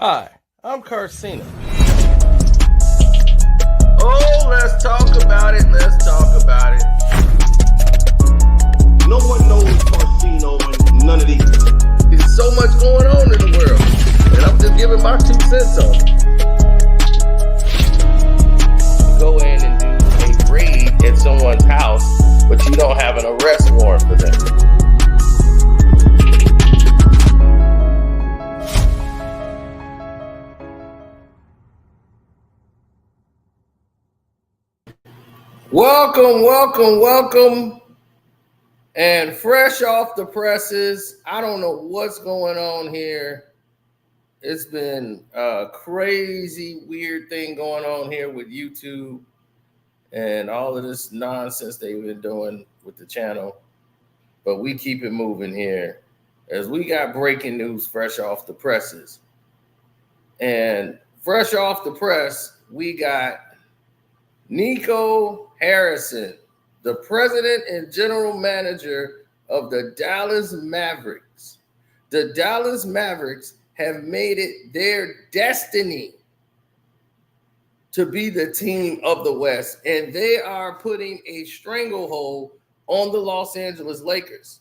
Hi, I'm Carcino. Oh, let's talk about it. Let's talk about it. No one knows Carcino and none of these. There's so much going on in the world, and I'm just giving my 2 cents on it. Go in and do a raid at someone's house, but you don't have an arrest warrant for them. Welcome. And fresh off the presses, I don't know what's going on here. It's been a crazy, weird thing going on here with YouTube and all of this nonsense they've been doing with the channel. But we keep it moving here as we got breaking news fresh off the presses. And fresh off the press, we got Nico Harrison, the president and general manager of the Dallas Mavericks. The Dallas Mavericks have made it their destiny to be the team of the West, and they are putting a stranglehold on the Los Angeles Lakers.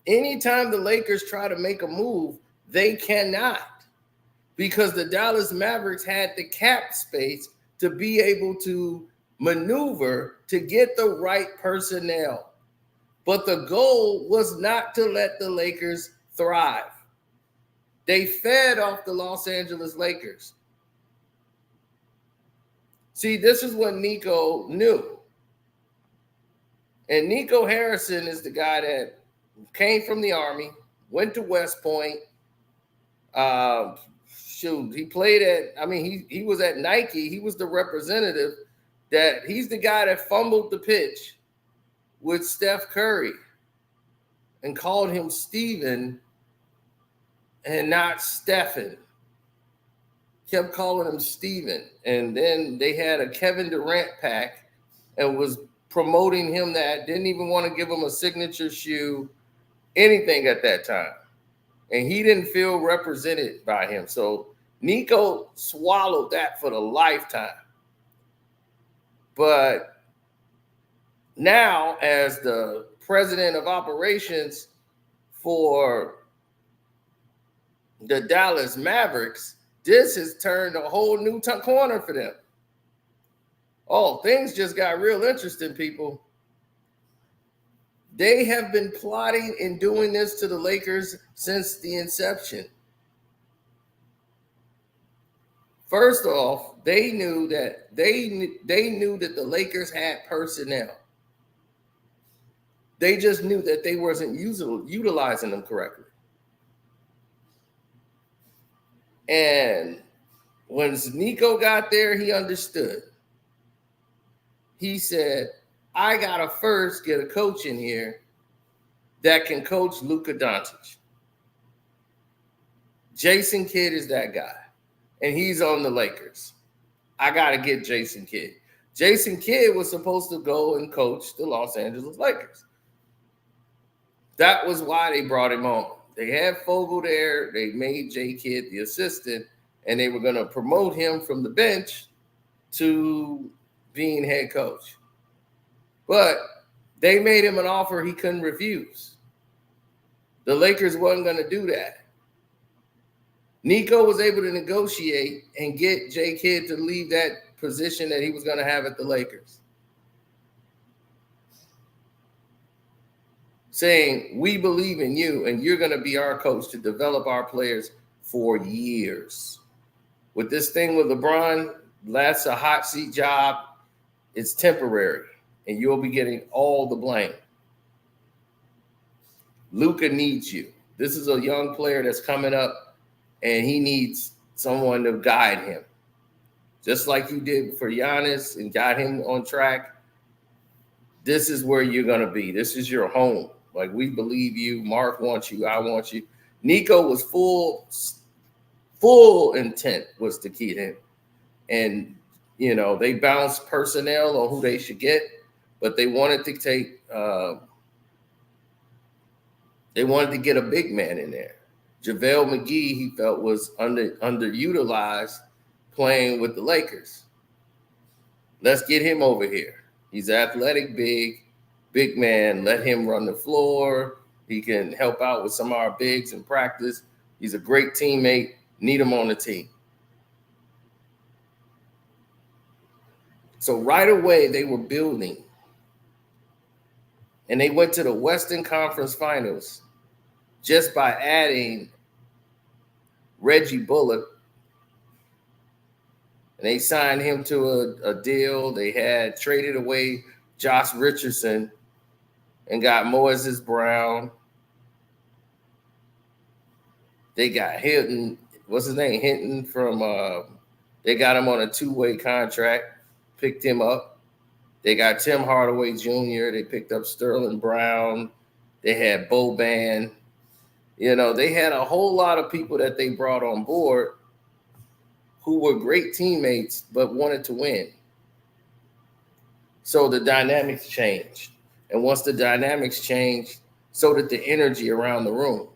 Anytime the Lakers try to make a move, they cannot, because the Dallas Mavericks had the cap space to be able to maneuver to get the right personnel. But the goal was not to let the Lakers thrive. They fed off the Los Angeles Lakers. See, this is what Nico knew. And Nico Harrison is the guy that came from the Army, went to West Point. He played he was at Nike. He was the representative he's the guy that fumbled the pitch with Steph Curry and called him Steven and not Stephen. Kept calling him Steven. And then they had a Kevin Durant pack and was promoting him that, didn't even want to give him a signature shoe, anything at that time. And he didn't feel represented by him. So Nico swallowed that for the lifetime. But now, as the president of operations for the Dallas Mavericks, this has turned a whole new corner for them. Oh, things just got real interesting, people. They have been plotting and doing this to the Lakers since the inception. First off, they knew that the Lakers had personnel. They just knew that they wasn't utilizing them correctly. And when Nico got there, he understood. He said, I gotta first get a coach in here that can coach Luka Doncic. Jason Kidd is that guy, and he's on the Lakers. I gotta get Jason Kidd. Jason Kidd was supposed to go and coach the Los Angeles Lakers. That was why they brought him on. They had Fogel there. They made J Kidd the assistant, and they were going to promote him from the bench to being head coach. But they made him an offer he couldn't refuse. The Lakers wasn't going to do that. Nico was able to negotiate and get J Kidd to leave that position that he was going to have at the Lakers, saying, we believe in you, and you're going to be our coach to develop our players for years. With this thing with LeBron, that's a hot seat job. It's temporary, and you'll be getting all the blame. Luka needs you. This is a young player that's coming up, and he needs someone to guide him. Just like you did for Giannis and got him on track. This is where you're going to be. This is your home. Like, we believe you. Mark wants you. I want you. Nico was full intent was to keep him. And, they bounced personnel on who they should get, but they wanted to get a big man in there. JaVale McGee, he felt was underutilized playing with the Lakers. Let's get him over here. He's athletic, big man. Let him run the floor. He can help out with some of our bigs in practice. He's a great teammate. Need him on the team. So right away, they were building. And they went to the Western Conference Finals just by adding Reggie Bullock. And they signed him to a deal. They had traded away Josh Richardson and got Moses Brown. They got Hinton. What's his name? Hinton from they got him on a 2-way contract, picked him up. They got Tim Hardaway Jr. They picked up Sterling Brown. They had Boban. You know, they had a whole lot of people that they brought on board who were great teammates but wanted to win. So the dynamics changed. And once the dynamics changed, so did the energy around the room.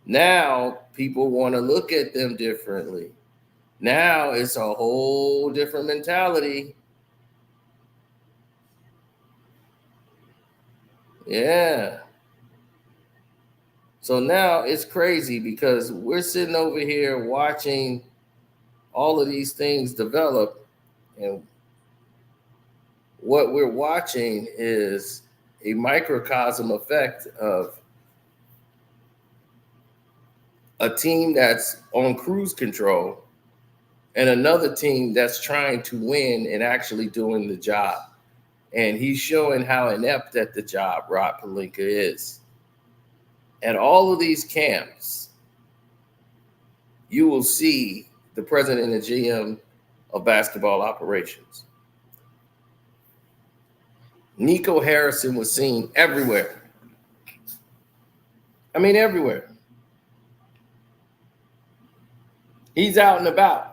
Now people want to look at them differently. Now it's a whole different mentality. Yeah. So now it's crazy because we're sitting over here watching all of these things develop, and what we're watching is a microcosm effect of a team that's on cruise control and another team that's trying to win and actually doing the job. And he's showing how inept at the job Rob Pelinka is. At all of these camps, you will see the president and GM of basketball operations. Nico Harrison was seen everywhere. I mean, everywhere. He's out and about.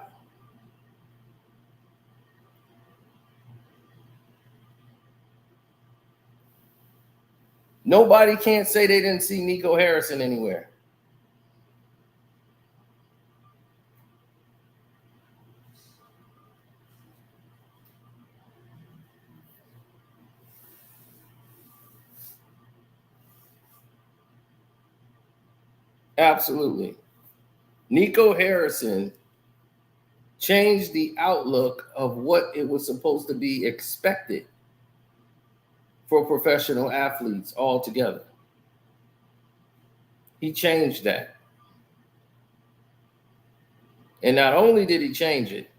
Nobody can't say they didn't see Nico Harrison anywhere. Absolutely. Nico Harrison changed the outlook of what it was supposed to be expected for professional athletes altogether. He changed that. And not only did he change it,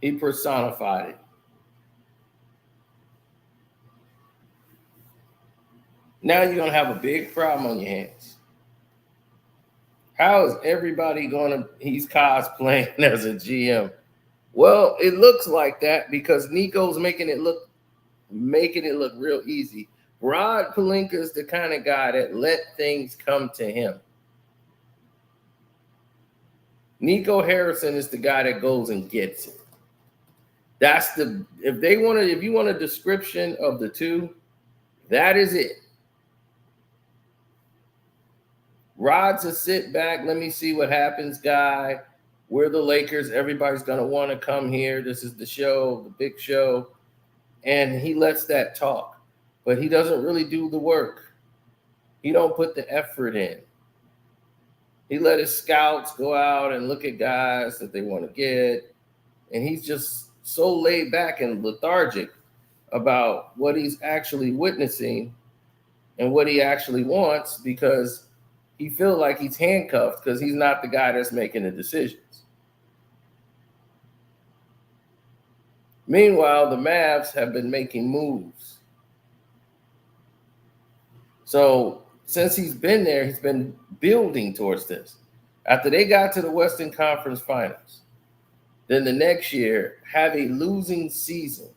he personified it. Now you're going to have a big problem on your hands. How is everybody going to, he's cosplaying as a GM? Well, it looks like that because Nico's making it look real easy. Rob Pelinka is the kind of guy that let things come to him. Nico Harrison is the guy that goes and gets it. That's the, if you want a description of the two, that is it. Rod's a sit back, let me see what happens guy. We're the Lakers. Everybody's going to want to come here. This is the show, the big show. And he lets that talk. But he doesn't really do the work. He don't put the effort in. He let his scouts go out and look at guys that they want to get. And he's just so laid back and lethargic about what he's actually witnessing and what he actually wants because he feels like he's handcuffed because he's not the guy that's making the decisions. Meanwhile, the Mavs have been making moves. So since he's been there, he's been building towards this. After they got to the Western Conference Finals, then the next year have a losing season.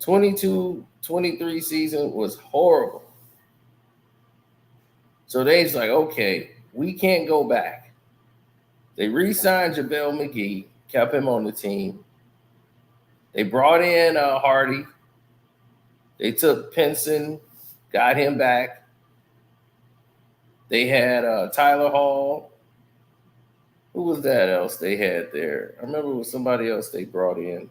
22-23 season was horrible. So they's like, okay, we can't go back. They re-signed JaVale McGee, kept him on the team. They brought in Hardy. They took Pinson, got him back. They had Tyler Hall. Who was that else they had there? I remember it was somebody else they brought in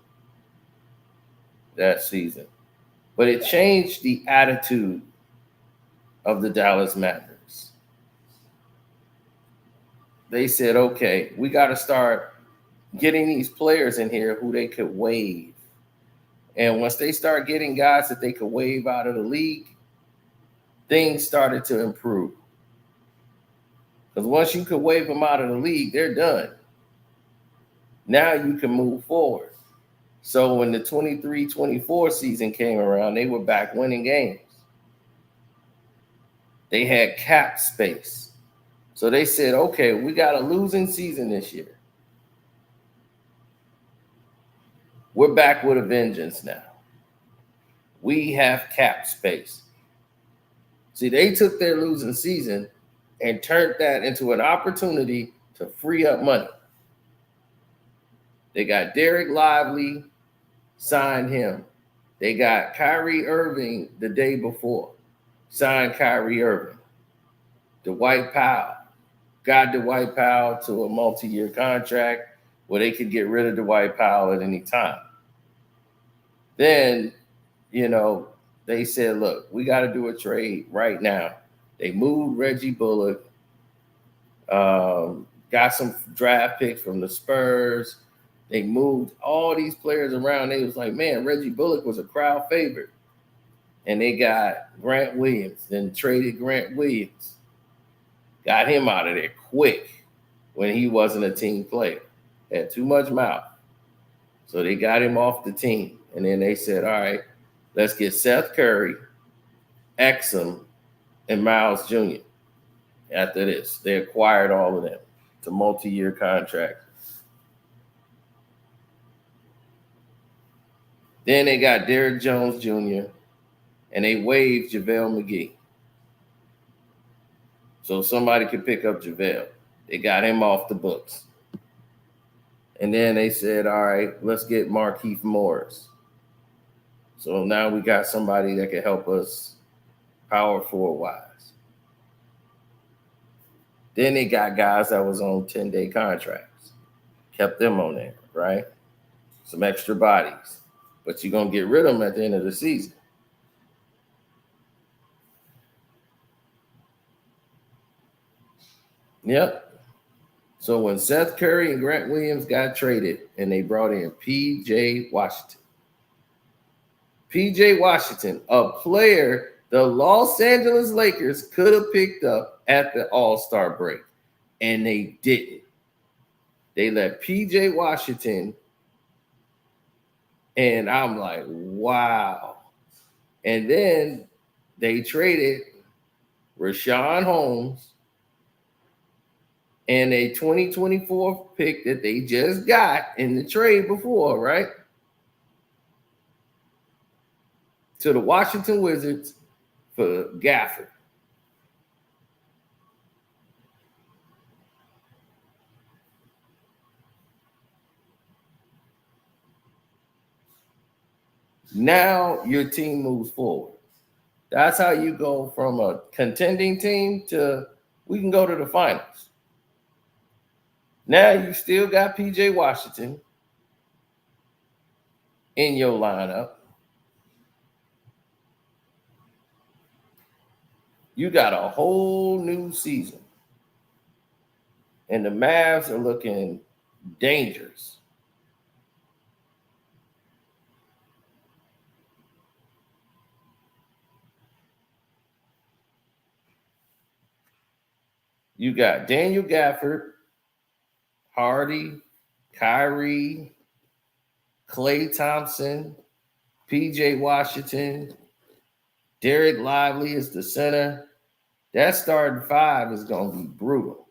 that season. But it changed the attitude of the Dallas Mavericks. They said, okay, we got to start getting these players in here who they could waive. And once they start getting guys that they could waive out of the league, things started to improve. Because once you could waive them out of the league, they're done. Now you can move forward. So when the 23-24 season came around, they were back winning games. They had cap space. So they said, okay, we got a losing season this year. We're back with a vengeance now. We have cap space. See, they took their losing season and turned that into an opportunity to free up money. They got Derek Lively, signed him. They got Kyrie Irving the day before, signed Kyrie Irving. Dwight Powell, got Dwight Powell to a multi-year contract where they could get rid of Dwight Powell at any time. Then, they said, look, we got to do a trade right now. They moved Reggie Bullock, got some draft picks from the Spurs. They moved all these players around. They was like, man, Reggie Bullock was a crowd favorite. And they got Grant Williams, then traded Grant Williams. Got him out of there quick when he wasn't a team player. Had too much mouth. So they got him off the team. And then they said, all right, let's get Seth Curry, Exum, and Miles Jr. After this, they acquired all of them. It's a multi-year contract. Then they got Derrick Jones Jr., and they waived JaVale McGee. So somebody could pick up JaVale. They got him off the books. And then they said, all right, let's get Markieff Morris. So now we got somebody that can help us power forward-wise. Then they got guys that was on 10-day contracts. Kept them on there, right? Some extra bodies. But you're going to get rid of them at the end of the season. Yep. So when Seth Curry and Grant Williams got traded and they brought in P.J. Washington. P.J. Washington, a player the Los Angeles Lakers could have picked up at the All-Star break, and they didn't. They let P.J. Washington, and I'm like, wow. And then they traded Rashawn Holmes and a 2024 pick that they just got in the trade before, right? To the Washington Wizards for Gafford. Now your team moves forward. That's how you go from a contending team to we can go to the finals. Now you still got P.J. Washington in your lineup. You got a whole new season. And the Mavs are looking dangerous. You got Daniel Gafford, Hardy, Kyrie, Klay Thompson, P.J. Washington, Derek Lively is the center. That starting five is going to be brutal.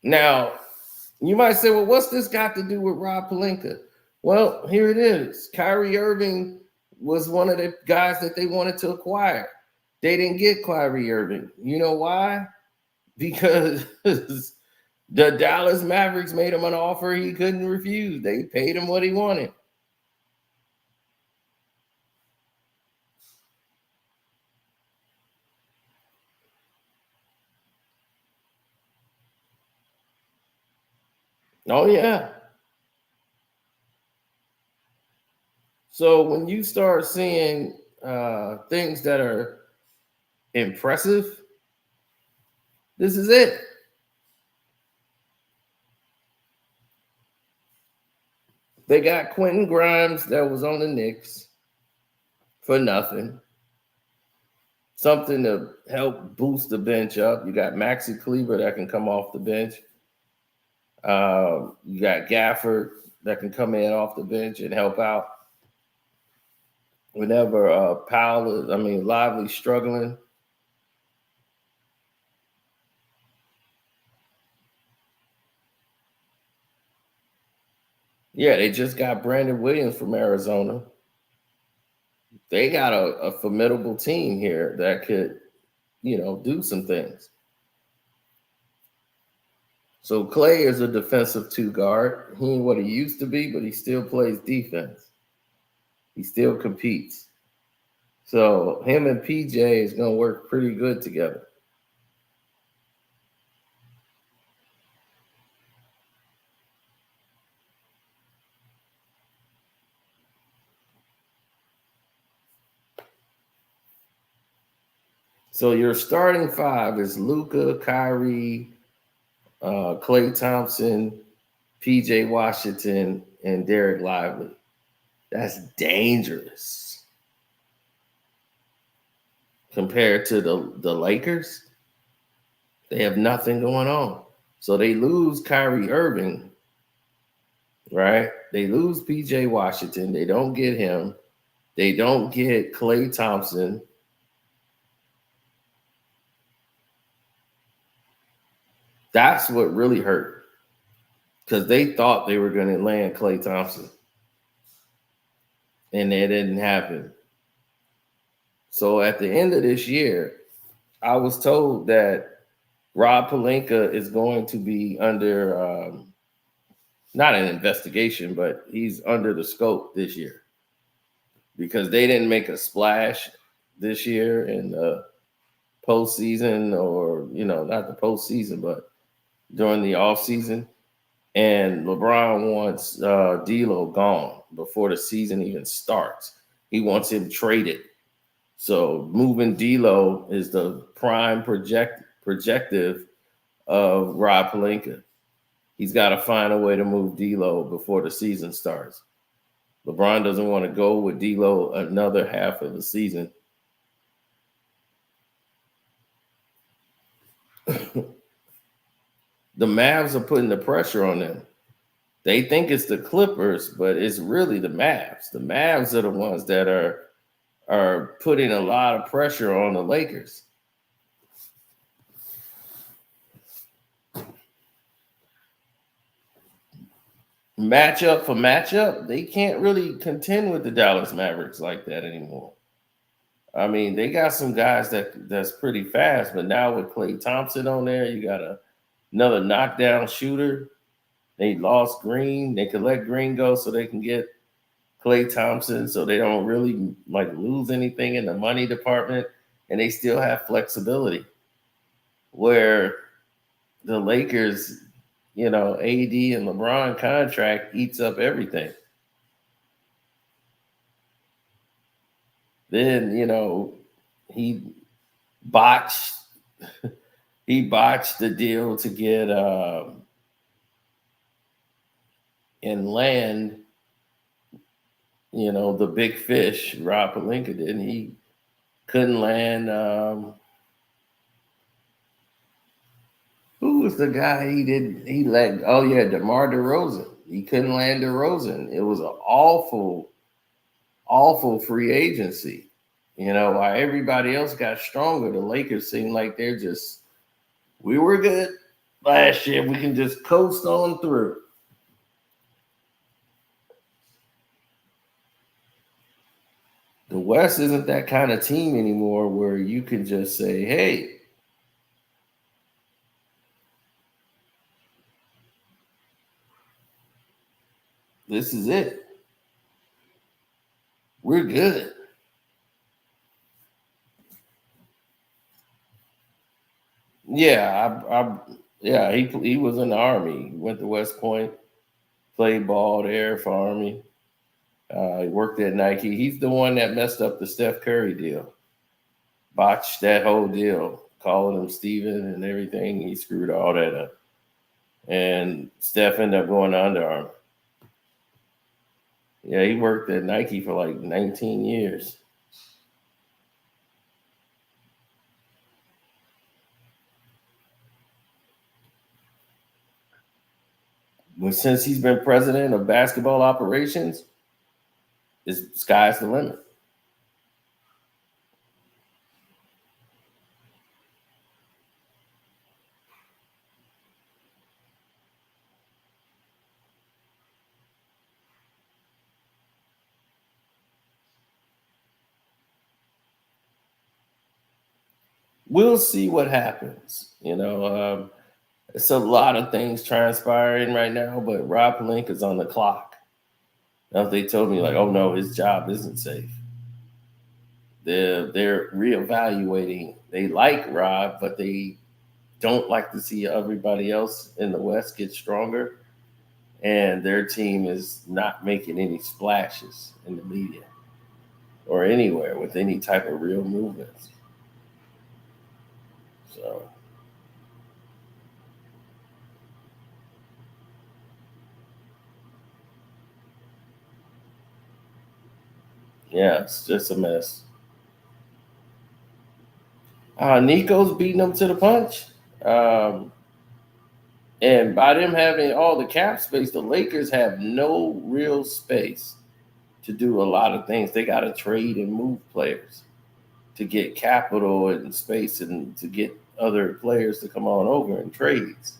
Now, you might say, well, what's this got to do with Rob Pelinka? Well, here it is. Kyrie Irving was one of the guys that they wanted to acquire. they didn't get Kyrie Irving. You know why? Because the Dallas Mavericks made him an offer he couldn't refuse. They paid him what he wanted. Oh, yeah. So when you start seeing things that are impressive, this is it. They got Quentin Grimes that was on the Knicks for nothing. Something to help boost the bench up. You got Maxi Kleber that can come off the bench. You got Gafford that can come in off the bench and help out whenever Lively's struggling. Yeah, they just got Brandon Williams from Arizona. They got a formidable team here that could, do some things. So Clay is a defensive 2 guard. He ain't what he used to be, but he still plays defense. He still competes. So him and PJ is going to work pretty good together. So your starting 5 is Luka, Kyrie, Klay Thompson, PJ Washington, and Derek Lively. That's dangerous compared to the Lakers. They have nothing going on. So they lose Kyrie Irving, right? They lose PJ Washington. They don't get him. They don't get Klay Thompson. That's what really hurt, because they thought they were going to land Klay Thompson, and it didn't happen. So at the end of this year, I was told that Rob Pelinka is going to be under, not an investigation, but he's under the scope this year because they didn't make a splash this year in the postseason, or, not the postseason, but during the offseason. And LeBron wants D'Lo gone before the season even starts. He wants him traded. So moving D'Lo is the prime projective of Rob Pelinka. He's got to find a way to move D'Lo before the season starts. LeBron doesn't want to go with D'Lo another half of the season. The Mavs are putting the pressure on them. They think it's the Clippers, but it's really the Mavs. The Mavs are the ones that are putting a lot of pressure on the Lakers. Matchup for matchup, they can't really contend with the Dallas Mavericks like that anymore. I mean, they got some guys that's pretty fast, but now with Klay Thompson on there, you got another knockdown shooter. They lost Green. They could let Green go so they can get Klay Thompson, so they don't really lose anything in the money department, and they still have flexibility. Where the Lakers, AD and LeBron contract eats up everything. Then, he botched the deal to get and land, the big fish. Rob Pelinka did. He couldn't land. Who was the guy he let? Oh yeah, DeMar DeRozan. He couldn't land DeRozan. It was an awful free agency. While everybody else got stronger, the Lakers seemed like we were good last year. We can just coast on through. The West isn't that kind of team anymore where you can just say, hey, this is it. We're good. Yeah, he was in the Army. He went to West Point, played ball there for Army. He worked at Nike. He's the one that messed up the Steph Curry deal, botched that whole deal, calling him Steven and everything. He screwed all that up. And Steph ended up going to Under Armour. Yeah, he worked at Nike for like 19 years. But since he's been president of basketball operations, sky's the limit. We'll see what happens. It's a lot of things transpiring right now, but Rob Pelinka's on the clock. Now, if they told me, like, oh no, his job isn't safe, they're reevaluating. They like Rob, but they don't like to see everybody else in the West get stronger. And their team is not making any splashes in the media or anywhere with any type of real movements. So, yeah, it's just a mess. Nico's beating them to the punch. And by them having all the cap space, the Lakers have no real space to do a lot of things. They got to trade and move players to get capital and space and to get other players to come on over in trades.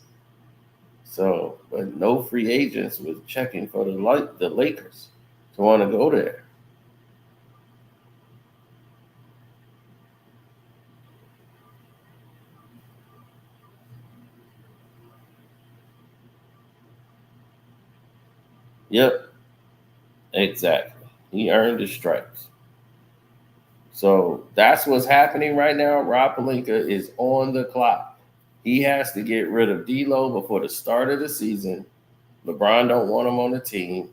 So, but no free agents was checking for the Lakers to want to go there. Yep, exactly. He earned his stripes. So that's what's happening right now. Rob Pelinka is on the clock. He has to get rid of D'Lo before the start of the season. LeBron don't want him on the team.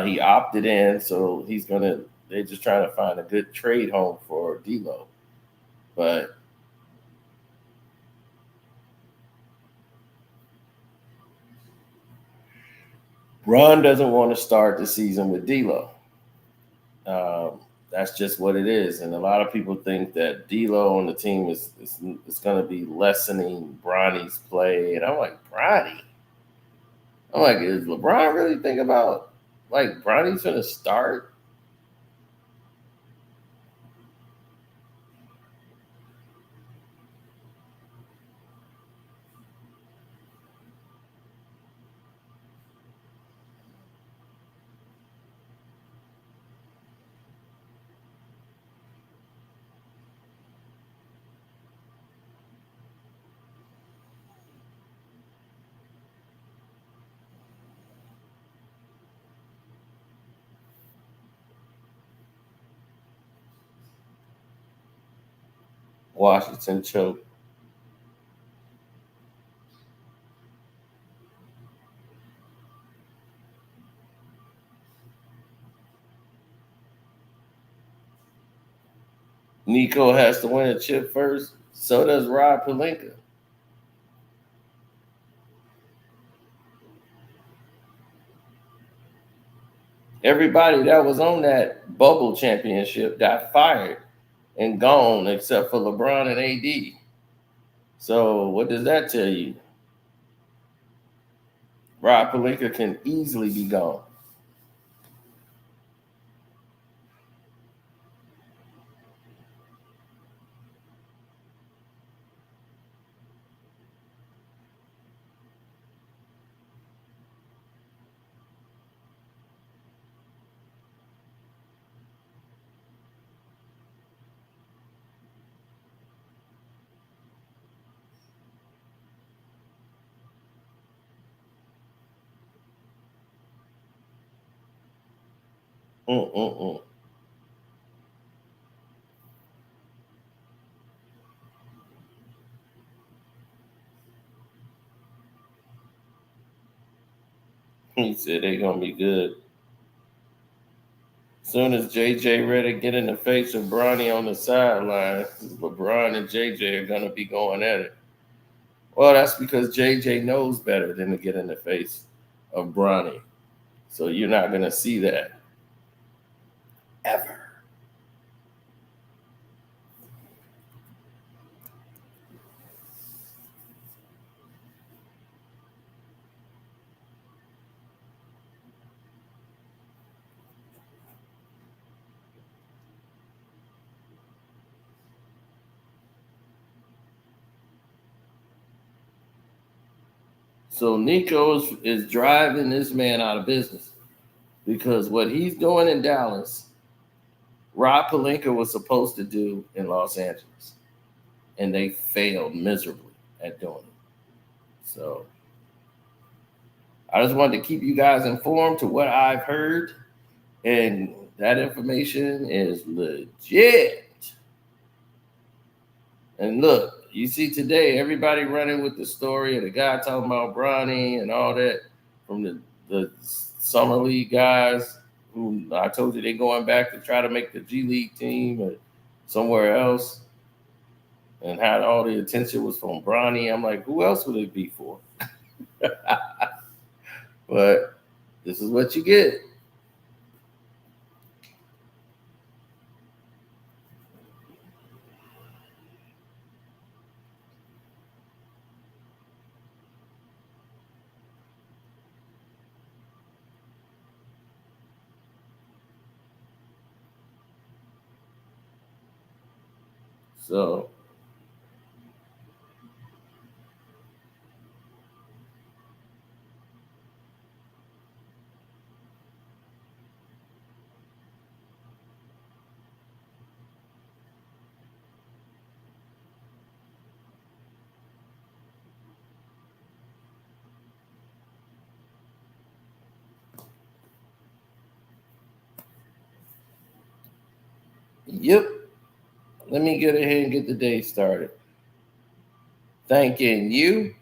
He opted in, so they're just trying to find a good trade home for D'Lo. But Ron doesn't want to start the season with D'Lo. That's just what it is, and a lot of people think that D'Lo on the team is going to be lessening Bronny's play, and I'm like, Bronny. I'm like, is LeBron really thinking about like Bronny's going to start? Washington choke. Nico has to win a chip first. So does Rob Pelinka. Everybody that was on that bubble championship got fired and gone except for LeBron and AD. So what does that tell you? Rob Pelinka can easily be gone. He said they're gonna be good. Soon as JJ Redick get in the face of Bronny on the sideline, LeBron and JJ are gonna be going at it. Well, that's because JJ knows better than to get in the face of Bronny. So you're not gonna see that ever. So Nico is driving this man out of business because what he's doing in Dallas, Rob Pelinka was supposed to do in Los Angeles, and they failed miserably at doing it. So I just wanted to keep you guys informed to what I've heard, and that information is legit. And look, you see today, everybody running with the story of the guy talking about Bronny and all that from the summer league guys who I told you they're going back to try to make the G League team or somewhere else, and how all the attention was from Bronny. I'm like, who else would it be for? But this is what you get. So yep. Let me get ahead and get the day started. Thanking you